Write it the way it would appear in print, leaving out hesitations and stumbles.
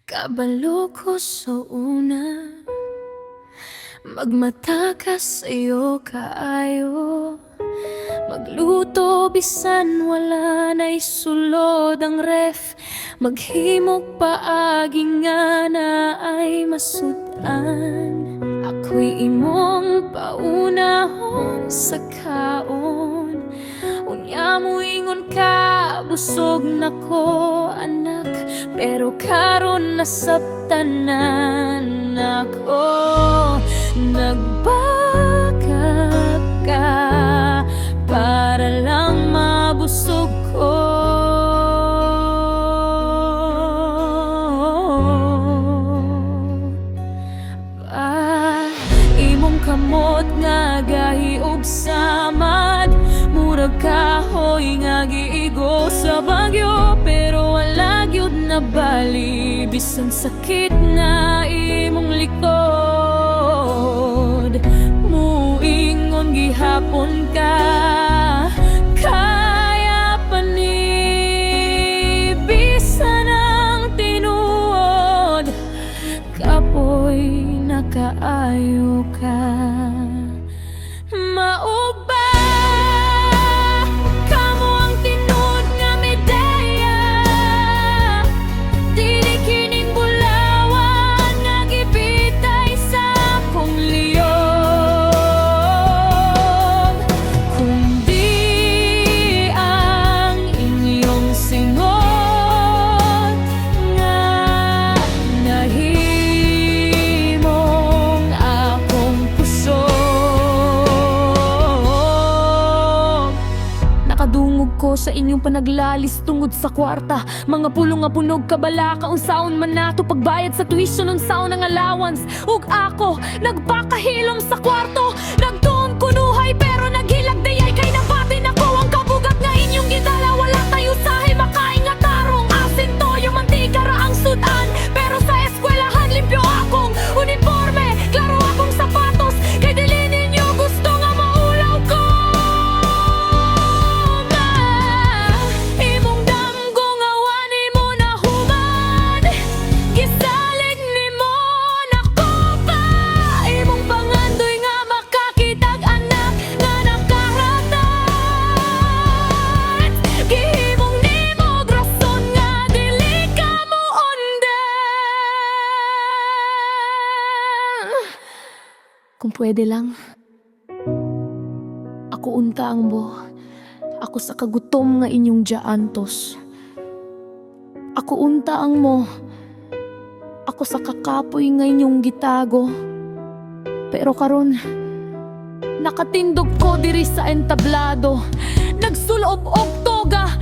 Kabalo ko sa una, magmata ka sa'yo kaayo. Magluto bisan wala na'y sulod ang ref. Maghimok paagi nga na ay masudan. Ako'y imong paunahon sa kaon. Unya mo ingon ka, busog na ko anak. Pero karon nasabtanan ako. Nagbakak ka para lang mabusog ko. Imong kamot nga gahi og samad, murag kahoy nga giigo sa bagyo. Pero wala gyud na bali, bisan sakit na imong likod. Muingon gihapon ka, kaya pa ni bisan ang tinuod. Kapoy nakaayo ka. Maog ba kamo ang tinud nga medaya? Dili kining bulawan nga gipitay sa akong liyog, kundi ang inyong singot nga nahimong akong puso. Nakadungog ko sa inyong panaglalis tungod sa kwarta. Mga pulong nga punog kabala, kaunsaon man nato pagbayad sa tuition unsaon ang allowance. Ug ako nagpakahilom sa kwarto, nagtuon kunuhay pero naghilag dayay kay nabatin ako ang kabugat nga inyong gidala. Wala tayo sahay makain nga tarong, asin toyo mantika ra ang sudan. Pero sa eskwelahan limpyo akong uniforme, klaro akong sapatos, kay dili ninyo gusto nga maulaw ko. Imong damgo nga wani mo na human, gisalig nimo nako pa. Imong pangandoy nga makakitag anak nga nakahatat. Gihimong nimo rason nga dili ka mo undan. Kung pwede lang, ako unta ang bo. Ako sa kagutom nga inyong diantos. Ako unta ang mo. Ako sa kakapoy nga inyong gitago. Pero karon, nakatindog ko diri sa entablado. Nagsulob og toga,